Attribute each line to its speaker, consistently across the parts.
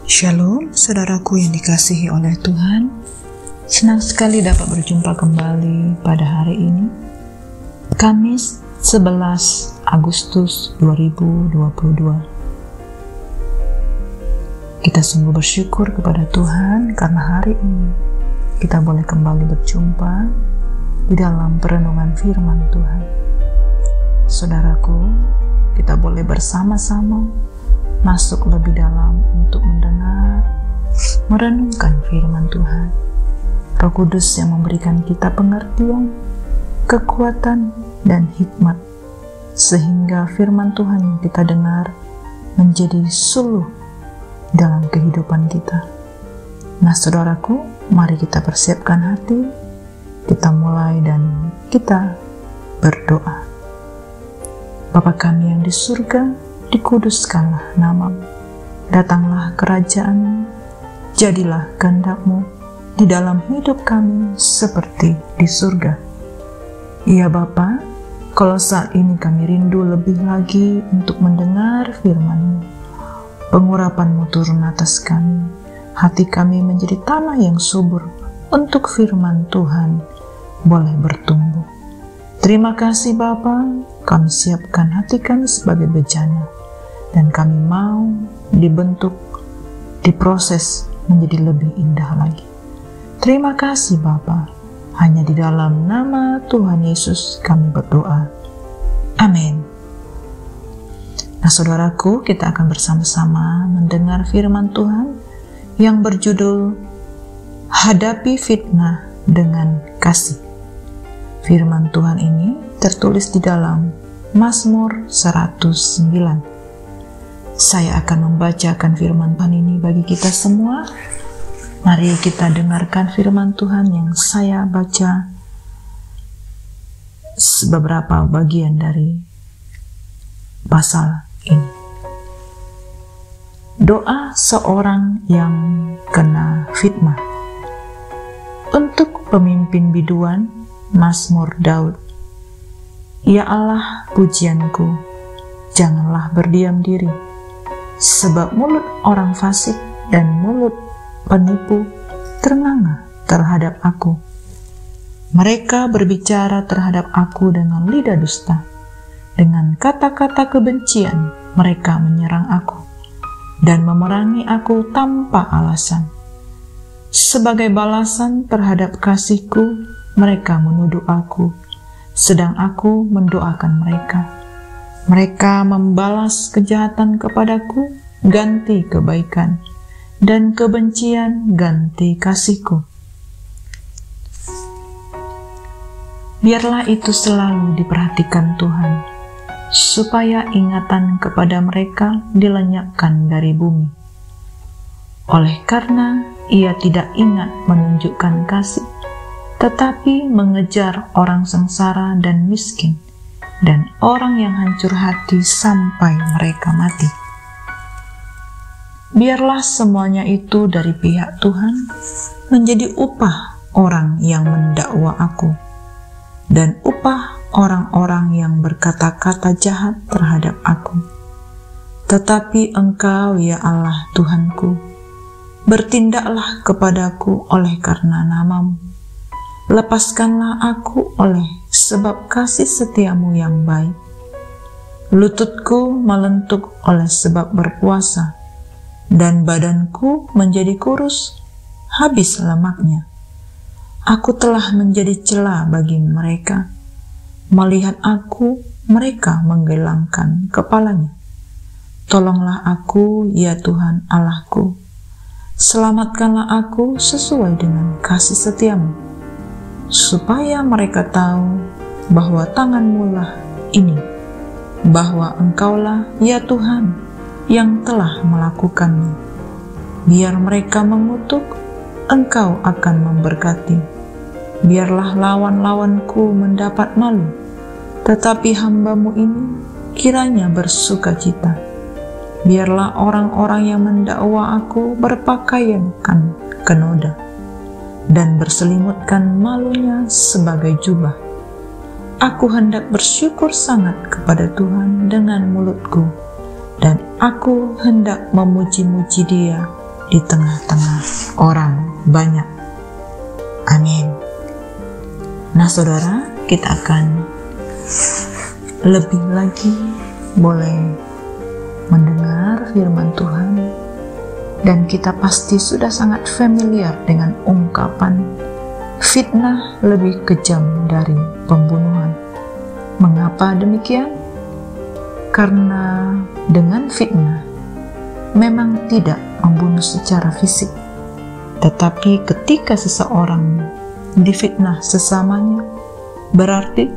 Speaker 1: Shalom, saudaraku yang dikasihi oleh Tuhan. Senang sekali dapat berjumpa kembali pada hari ini, Kamis 11 Agustus 2022. Kita sungguh bersyukur kepada Tuhan karena hari ini kita boleh kembali berjumpa di dalam perenungan firman Tuhan. Saudaraku, kita boleh bersama-sama masuk lebih dalam untuk mendengar, merenungkan firman Tuhan. Roh Kudus yang memberikan kita pengertian, kekuatan, dan hikmat, sehingga firman Tuhan yang kita dengar menjadi suluh dalam kehidupan kita. Nah, saudaraku, mari kita persiapkan hati, kita mulai dan kita berdoa. Bapa kami yang di surga, dikuduskanlah nama-Mu, datanglah kerajaan-Mu, jadilah kehendak-Mu di dalam hidup kami seperti di surga. Ya Bapa, kalau saat ini kami rindu lebih lagi untuk mendengar firman-Mu, pengurapan-Mu turun atas kami, hati kami menjadi tanah yang subur untuk firman Tuhan boleh bertumbuh. Terima kasih Bapa, kami siapkan hati kami sebagai bejana, dan kami mau dibentuk, diproses menjadi lebih indah lagi. Terima kasih Bapa, hanya di dalam nama Tuhan Yesus kami berdoa. Amin. Nah saudaraku, kita akan bersama-sama mendengar firman Tuhan yang berjudul Hadapi Fitnah dengan Kasih. Firman Tuhan ini tertulis di dalam Mazmur 109. Saya akan membacakan firman Tuhan ini bagi kita semua. Mari kita dengarkan firman Tuhan yang saya baca beberapa bagian dari pasal ini. Doa seorang yang kena fitnah. Untuk pemimpin biduan, Mazmur Daud. Ya Allah, pujianku, janganlah berdiam diri, sebab mulut orang fasik dan mulut penipu ternganga terhadap aku. Mereka berbicara terhadap aku dengan lidah dusta, dengan kata-kata kebencian mereka menyerang aku dan memerangi aku tanpa alasan. Sebagai balasan terhadap kasihku, mereka menuduh aku, sedang aku mendoakan mereka. Mereka membalas kejahatan kepadaku, ganti kebaikan, dan kebencian ganti kasihku. Biarlah itu selalu diperhatikan Tuhan, supaya ingatan kepada mereka dilenyapkan dari bumi. Oleh karena Ia tidak ingat menunjukkan kasih, tetapi mengejar orang sengsara dan miskin, dan orang yang hancur hati sampai mereka mati. Biarlah semuanya itu dari pihak Tuhan menjadi upah orang yang mendakwa aku, dan upah orang-orang yang berkata-kata jahat terhadap aku. Tetapi Engkau, ya Allah Tuhanku, bertindaklah kepadaku oleh karena nama-Mu. Lepaskanlah aku oleh sebab kasih setiamu yang baik. Lututku melentuk oleh sebab berpuasa, dan badanku menjadi kurus, habis lemaknya. Aku telah menjadi cela bagi mereka. Melihat aku, mereka menggelangkan kepalanya. Tolonglah aku, ya Tuhan Allahku. Selamatkanlah aku sesuai dengan kasih setiamu, supaya mereka tahu bahwa tangan-Mu lah ini, bahwa Engkaulah, ya Tuhan, yang telah melakukannya. Biar mereka mengutuk, Engkau akan memberkati. Biarlah lawan-lawanku mendapat malu, tetapi hamba-Mu ini kiranya bersukacita. Biarlah orang-orang yang mendakwa aku berpakaiankan kenoda, dan berselimutkan malunya sebagai jubah. Aku hendak bersyukur sangat kepada Tuhan dengan mulutku, dan aku hendak memuji-muji Dia di tengah-tengah orang banyak. Amin. Nah saudara, kita akan lebih lagi boleh mendengar firman Tuhan, dan kita pasti sudah sangat familiar dengan ungkapan fitnah lebih kejam dari pembunuhan. Mengapa demikian? Karena dengan fitnah memang tidak membunuh secara fisik, tetapi ketika seseorang difitnah sesamanya, berarti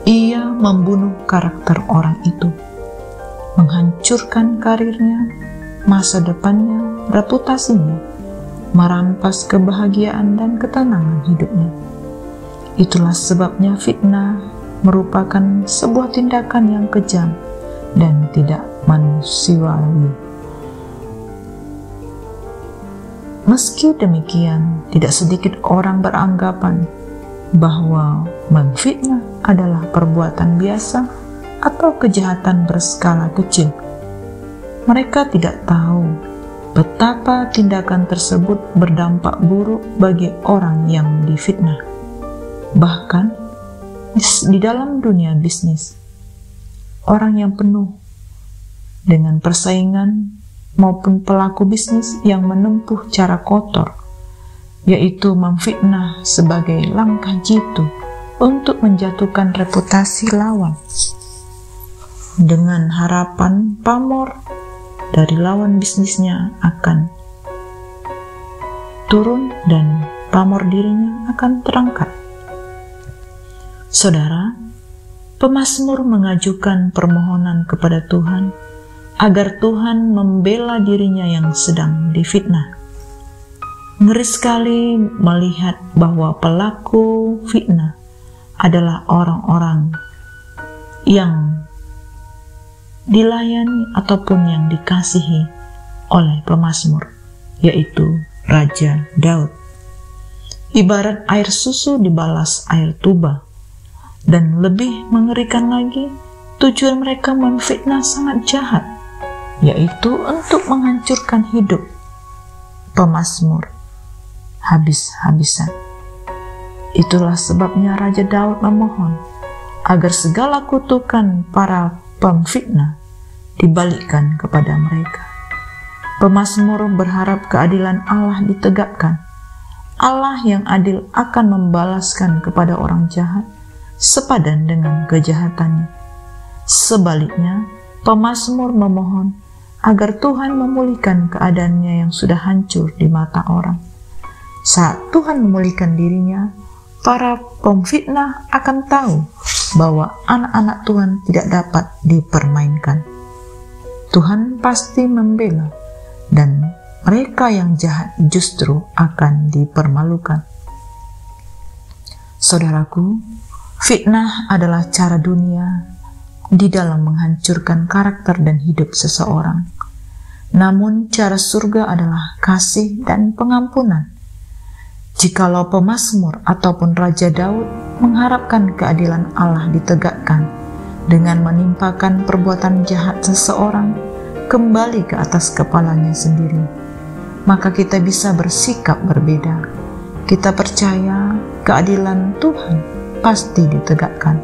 Speaker 1: ia membunuh karakter orang itu, menghancurkan karirnya, masa depannya, reputasinya, merampas kebahagiaan dan ketenangan hidupnya. Itulah sebabnya fitnah merupakan sebuah tindakan yang kejam dan tidak manusiawi. Meski demikian, tidak sedikit orang beranggapan bahwa memfitnah adalah perbuatan biasa atau kejahatan berskala kecil. Mereka tidak tahu betapa tindakan tersebut berdampak buruk bagi orang yang difitnah. Bahkan di dalam dunia bisnis, orang yang penuh dengan persaingan maupun pelaku bisnis yang menempuh cara kotor, yaitu memfitnah sebagai langkah jitu untuk menjatuhkan reputasi lawan, dengan harapan pamor dari lawan bisnisnya akan turun dan pamor dirinya akan terangkat. Saudara, pemazmur mengajukan permohonan kepada Tuhan agar Tuhan membela dirinya yang sedang difitnah. Ngeri sekali melihat bahwa pelaku fitnah adalah orang-orang yang dilayani ataupun yang dikasihi oleh pemazmur, yaitu Raja Daud. Ibarat air susu dibalas air tuba. Dan lebih mengerikan lagi, tujuan mereka memfitnah sangat jahat, yaitu untuk menghancurkan hidup pemazmur habis-habisan. Itulah sebabnya Raja Daud memohon agar segala kutukan para pemfitnah dibalikkan kepada mereka. Pemazmur berharap keadilan Allah ditegakkan. Allah yang adil akan membalaskan kepada orang jahat sepadan dengan kejahatannya. Sebaliknya, pemazmur memohon agar Tuhan memulihkan keadaannya yang sudah hancur di mata orang. Saat Tuhan memulihkan dirinya, para pemfitnah akan tahu bahwa anak-anak Tuhan tidak dapat dipermainkan. Tuhan pasti membela, dan mereka yang jahat justru akan dipermalukan. Saudaraku, fitnah adalah cara dunia di dalam menghancurkan karakter dan hidup seseorang. Namun cara surga adalah kasih dan pengampunan. Jikalau pemazmur ataupun Raja Daud mengharapkan keadilan Allah ditegakkan dengan menimpakan perbuatan jahat seseorang kembali ke atas kepalanya sendiri, maka kita bisa bersikap berbeda. Kita percaya keadilan Tuhan pasti ditegakkan.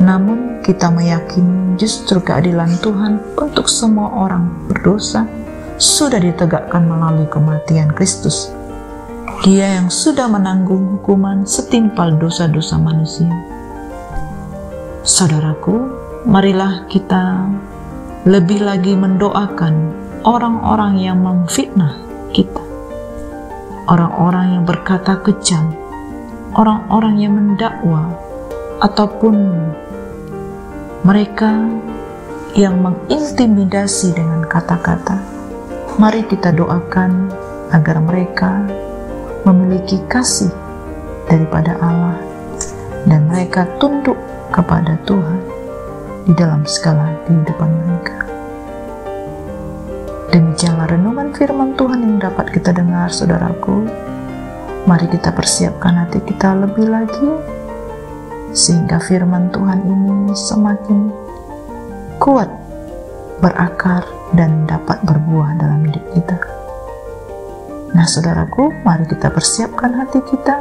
Speaker 1: Namun kita meyakini justru keadilan Tuhan untuk semua orang berdosa sudah ditegakkan melalui kematian Kristus. Dia yang sudah menanggung hukuman setimpal dosa-dosa manusia. Saudaraku, marilah kita lebih lagi mendoakan orang-orang yang memfitnah kita, orang-orang yang berkata kejam, orang-orang yang mendakwa, ataupun mereka yang mengintimidasi dengan kata-kata. Mari kita doakan agar mereka memiliki kasih daripada Allah dan mereka tunduk kepada Tuhan di dalam segala kehidupan mereka. Demikianlah renungan firman Tuhan yang dapat kita dengar, saudaraku. Mari kita persiapkan hati kita lebih lagi, sehingga firman Tuhan ini semakin kuat berakar, dan dapat berbuah dalam hidup kita. Nah, saudaraku, mari kita persiapkan hati kita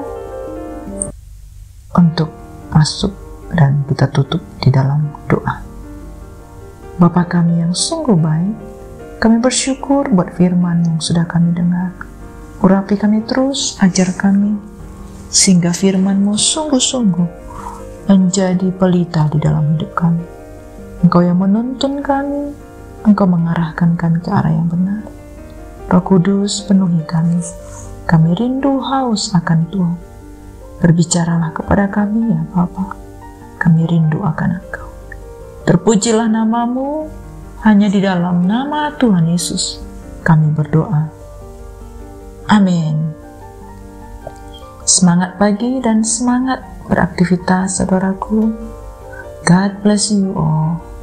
Speaker 1: untuk masuk dan kita tutup di dalam doa. Bapa kami yang sungguh baik, kami bersyukur buat firman yang sudah kami dengar. Urapi kami terus, ajar kami, sehingga firman-Mu sungguh-sungguh menjadi pelita di dalam hidup kami. Engkau yang menuntun kami, Engkau mengarahkan kami ke arah yang benar. Roh Kudus penuhi kami. Kami rindu haus akan Tuhan. Berbicaralah kepada kami ya Bapa. Kami rindu akan Engkau. Terpujilah nama-Mu, hanya di dalam nama Tuhan Yesus kami berdoa. Amin. Semangat pagi dan semangat beraktivitas, saudaraku. God bless you all.